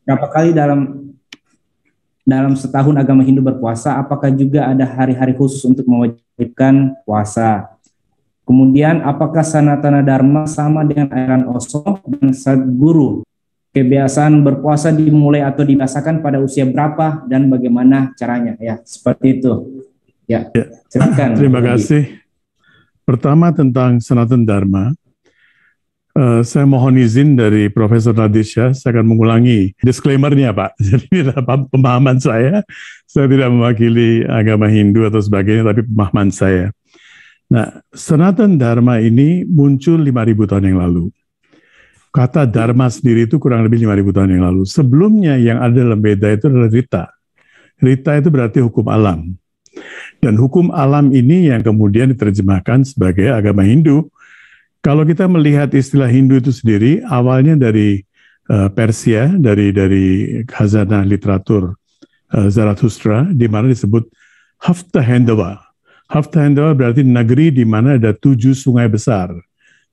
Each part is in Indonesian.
berapa kali dalam setahun agama Hindu berpuasa? Apakah juga ada hari-hari khusus untuk mewajibkan puasa? Kemudian, apakah Sanatana Dharma sama dengan aliran Osho dan Sadhguru? Kebiasaan berpuasa dimulai atau dibiasakan pada usia berapa dan bagaimana caranya? Ya, seperti itu. Ya, silakan. Terima kasih. Pertama tentang Sanatana Dharma. Saya mohon izin dari Profesor Nadisha, saya akan mengulangi disclaimer-nya, Pak. Jadi dalam pemahaman saya tidak mewakili agama Hindu atau sebagainya, tapi pemahaman saya. Nah, Sanatana Dharma ini muncul 5.000 tahun yang lalu. Kata Dharma sendiri itu kurang lebih 5.000 tahun yang lalu. Sebelumnya yang ada dalam Veda itu adalah Rita. Rita itu berarti hukum alam. Dan hukum alam ini yang kemudian diterjemahkan sebagai agama Hindu. Kalau kita melihat istilah Hindu itu sendiri, awalnya dari Persia, dari khazanah literatur Zarathustra, di mana disebut Haftahendava. Haftahendava berarti negeri di mana ada 7 sungai besar,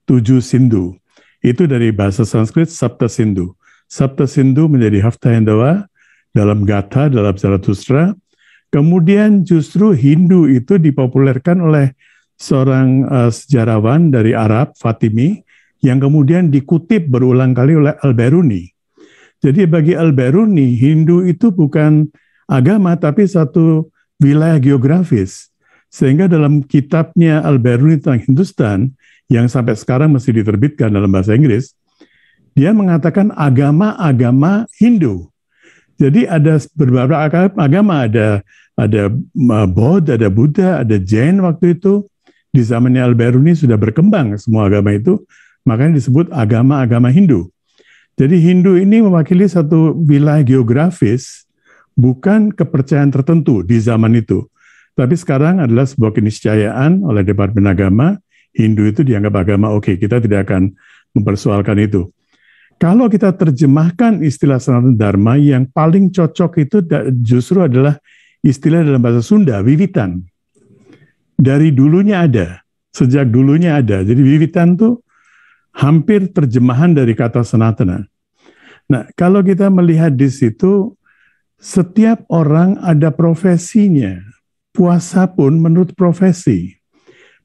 7 Sindhu. Itu dari bahasa Sanskrit Sapta Sindhu. Sapta Sindhu menjadi Haftahendava dalam Gatha, dalam Zarathustra. Kemudian justru Hindu itu dipopulerkan oleh seorang sejarawan dari Arab, Fatimi, yang kemudian dikutip berulang kali oleh Al-Biruni. Jadi bagi Al-Biruni, Hindu itu bukan agama, tapi satu wilayah geografis. Sehingga dalam kitabnya Al-Biruni tentang Hindustan, yang sampai sekarang masih diterbitkan dalam bahasa Inggris, dia mengatakan agama-agama Hindu. Jadi ada beberapa agama, ada Bodh, ada Buddha, ada Jain waktu itu. Di zamannya Al-Biruni sudah berkembang semua agama itu, makanya disebut agama-agama Hindu. Jadi Hindu ini mewakili satu wilayah geografis, bukan kepercayaan tertentu di zaman itu. Tapi sekarang adalah sebuah keniscayaan oleh Departemen Agama, Hindu itu dianggap agama, oke, kita tidak akan mempersoalkan itu. Kalau kita terjemahkan istilah Sanatana Dharma, yang paling cocok itu justru adalah istilah dalam bahasa Sunda, wiwitan. Dari dulunya ada, sejak dulunya ada. Jadi wiwitan itu hampir terjemahan dari kata Sanatana. Nah, kalau kita melihat di situ, setiap orang ada profesinya. Puasa pun menurut profesi.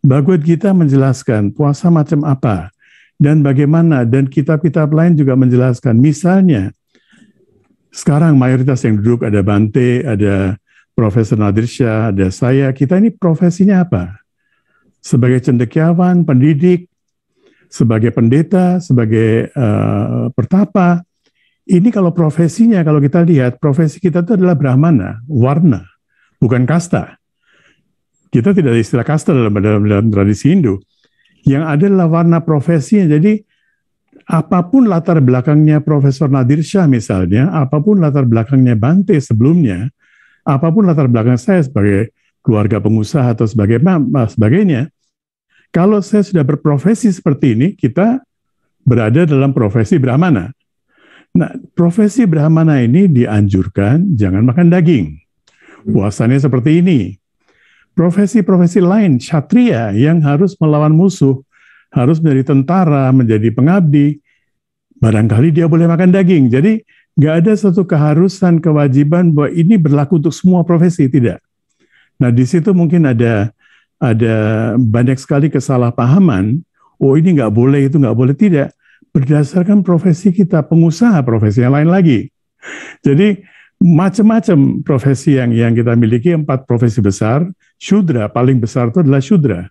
Bhagavad Gita menjelaskan puasa macam apa dan bagaimana, dan kitab-kitab lain juga menjelaskan. Misalnya, sekarang mayoritas yang duduk ada Bante, ada Profesor Nadir Shah, ada saya. Kita ini profesinya apa? Sebagai cendekiawan, pendidik, sebagai pendeta, sebagai pertapa. Ini kalau profesinya, kalau kita lihat, profesi kita itu adalah Brahmana, warna, bukan kasta. Kita tidak ada istilah kasta dalam tradisi Hindu. Yang ada adalah warna profesinya. Jadi apapun latar belakangnya Profesor Nadir Shah misalnya, apapun latar belakangnya Bante sebelumnya, apapun latar belakang saya sebagai keluarga pengusaha atau sebagainya, kalau saya sudah berprofesi seperti ini, kita berada dalam profesi Brahmana. Nah, profesi Brahmana ini dianjurkan jangan makan daging. Puasanya seperti ini. Profesi-profesi lain, Kshatriya yang harus melawan musuh, harus menjadi tentara, menjadi pengabdi, barangkali dia boleh makan daging. Jadi nggak ada satu keharusan, kewajiban bahwa ini berlaku untuk semua profesi, tidak. Nah, di situ mungkin ada banyak sekali kesalahpahaman. Oh, ini nggak boleh, itu nggak boleh, tidak. Berdasarkan profesi kita, pengusaha profesi yang lain lagi. Jadi macam-macam profesi yang kita miliki, 4 profesi besar. Shudra paling besar itu adalah Shudra,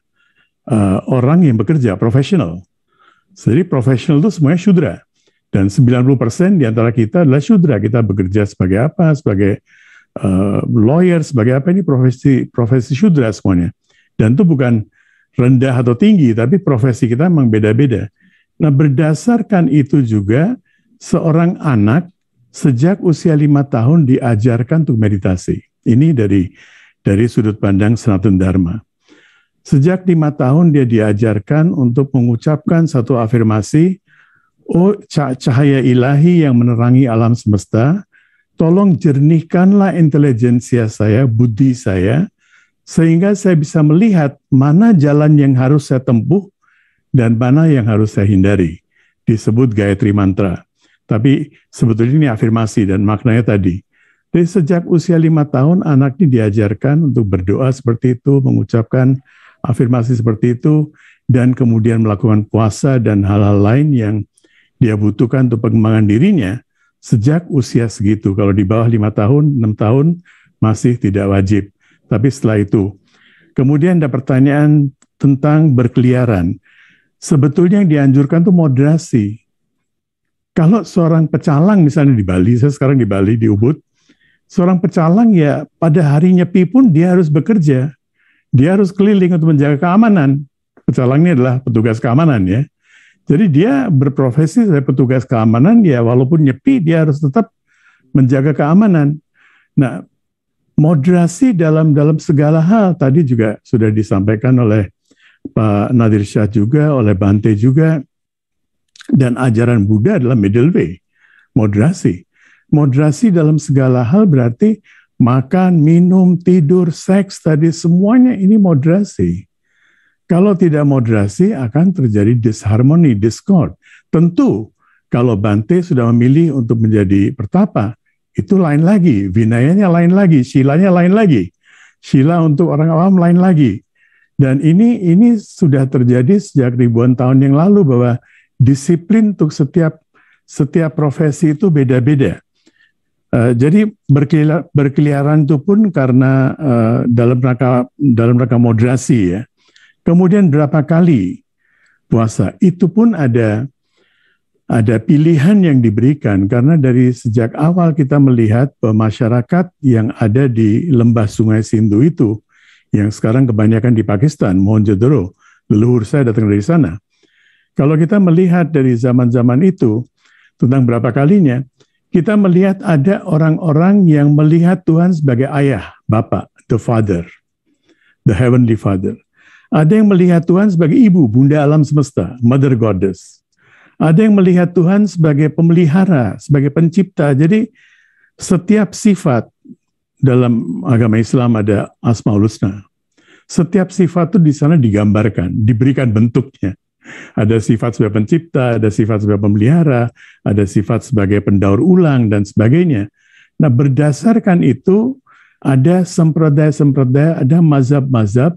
orang yang bekerja profesional. Jadi profesional itu semuanya Shudra, dan 90% di antara kita adalah Shudra. Kita bekerja sebagai apa? Sebagai lawyer, sebagai apa? Ini profesi Shudra semuanya. Dan itu bukan rendah atau tinggi, tapi profesi kita memang beda-beda. Nah, berdasarkan itu juga seorang anak sejak usia 5 tahun diajarkan untuk meditasi. Ini dari sudut pandang Sanatana Dharma. Sejak 5 tahun dia diajarkan untuk mengucapkan satu afirmasi, oh cahaya ilahi yang menerangi alam semesta, tolong jernihkanlah intelijensia saya, buddhi saya, sehingga saya bisa melihat mana jalan yang harus saya tempuh dan mana yang harus saya hindari. Disebut Gayatri Mantra. Tapi sebetulnya ini afirmasi dan maknanya tadi. Jadi sejak usia 5 tahun anak ini diajarkan untuk berdoa seperti itu, mengucapkan afirmasi seperti itu, dan kemudian melakukan puasa dan hal-hal lain yang dia butuhkan untuk pengembangan dirinya sejak usia segitu. Kalau di bawah 5 tahun, 6 tahun masih tidak wajib. Tapi setelah itu, kemudian ada pertanyaan tentang berkeliaran. Sebetulnya yang dianjurkan itu moderasi. Kalau seorang pecalang misalnya di Bali, saya sekarang di Bali, di Ubud, seorang pecalang ya pada hari nyepi pun dia harus bekerja. Dia harus keliling untuk menjaga keamanan. Pecalang ini adalah petugas keamanan ya. Jadi dia berprofesi sebagai petugas keamanan, ya walaupun nyepi dia harus tetap menjaga keamanan. Nah, moderasi dalam segala hal tadi juga sudah disampaikan oleh Pak Nadir Shah juga, oleh Bante juga. Dan ajaran Buddha adalah middle way, moderasi. Moderasi dalam segala hal berarti makan, minum, tidur, seks tadi semuanya ini moderasi. Kalau tidak moderasi akan terjadi disharmoni, discord. Tentu kalau Bante sudah memilih untuk menjadi pertapa, itu lain lagi, vinayanya lain lagi, shilanya lain lagi. Shila untuk orang awam lain lagi. Dan ini sudah terjadi sejak ribuan tahun yang lalu bahwa disiplin untuk setiap profesi itu beda-beda. Jadi berkeliaran itu pun karena dalam rangka moderasi ya. Kemudian berapa kali puasa itu pun ada pilihan yang diberikan karena dari sejak awal kita melihat bahwa masyarakat yang ada di lembah Sungai Sindhu itu yang sekarang kebanyakan di Pakistan, Mohenjo-daro, leluhur saya datang dari sana. Kalau kita melihat dari zaman-zaman itu tentang berapa kalinya, kita melihat ada orang-orang yang melihat Tuhan sebagai ayah, Bapa, the Father, the Heavenly Father. Ada yang melihat Tuhan sebagai ibu, Bunda Alam Semesta, Mother Goddess. Ada yang melihat Tuhan sebagai pemelihara, sebagai pencipta. Jadi setiap sifat dalam agama Islam ada Asmaul Husna. Setiap sifat itu di sana digambarkan, diberikan bentuknya. Ada sifat sebagai pencipta, ada sifat sebagai pemelihara, ada sifat sebagai pendaur ulang, dan sebagainya. Nah, berdasarkan itu, ada sempradaya-sempradaya, ada mazhab-mazhab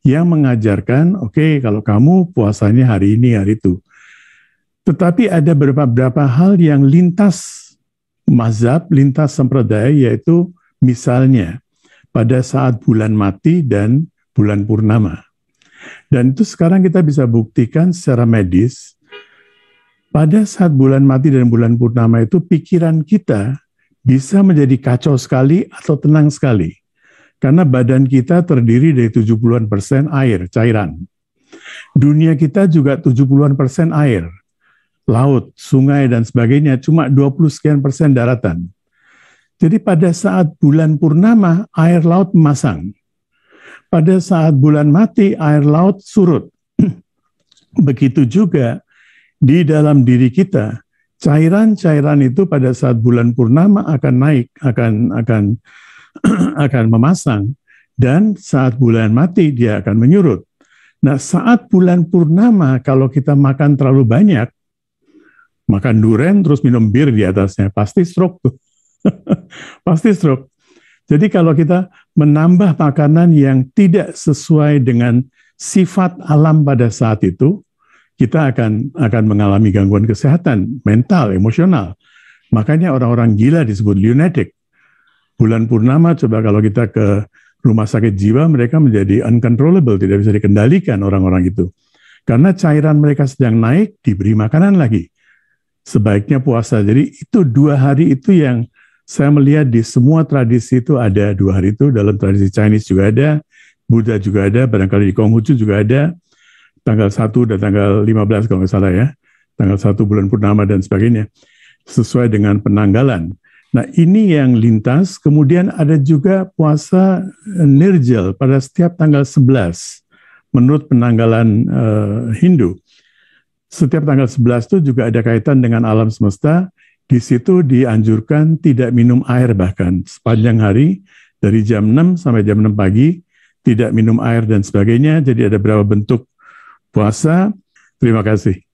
yang mengajarkan, oke, kalau kamu puasanya hari ini, hari itu. Tetapi ada beberapa hal yang lintas mazhab, lintas sempradaya, yaitu misalnya pada saat bulan mati dan bulan purnama. Dan itu sekarang kita bisa buktikan secara medis, pada saat bulan mati dan bulan purnama itu pikiran kita bisa menjadi kacau sekali atau tenang sekali. Karena badan kita terdiri dari 70% air, cairan. Dunia kita juga 70% air. Laut, sungai, dan sebagainya, cuma 20% daratan. Jadi pada saat bulan purnama, air laut memasang. Pada saat bulan mati, air laut surut. Begitu juga di dalam diri kita, cairan-cairan itu pada saat bulan purnama akan naik, akan memasang, dan saat bulan mati dia akan menyurut. Nah, saat bulan purnama kalau kita makan terlalu banyak, makan durian terus minum bir di atasnya, pasti stroke tuh. Pasti stroke. Jadi kalau kita menambah makanan yang tidak sesuai dengan sifat alam pada saat itu, kita akan mengalami gangguan kesehatan, mental, emosional. Makanya orang-orang gila disebut lunatic. Bulan purnama, coba kalau kita ke rumah sakit jiwa, mereka menjadi uncontrollable, tidak bisa dikendalikan orang-orang itu. Karena cairan mereka sedang naik, diberi makanan lagi. Sebaiknya puasa. Jadi itu 2 hari itu yang saya melihat di semua tradisi itu ada 2 hari itu. Dalam tradisi Chinese juga ada, Buddha juga ada, barangkali di Konghucu juga ada, tanggal 1 dan tanggal 15 kalau nggak salah ya, tanggal 1 bulan purnama dan sebagainya, sesuai dengan penanggalan. Nah, ini yang lintas. Kemudian ada juga puasa Nirjal pada setiap tanggal 11 menurut penanggalan Hindu. Setiap tanggal 11 itu juga ada kaitan dengan alam semesta. Di situ dianjurkan tidak minum air bahkan sepanjang hari, dari jam 6 sampai jam 6 pagi, tidak minum air dan sebagainya. Jadi ada beberapa bentuk puasa. Terima kasih.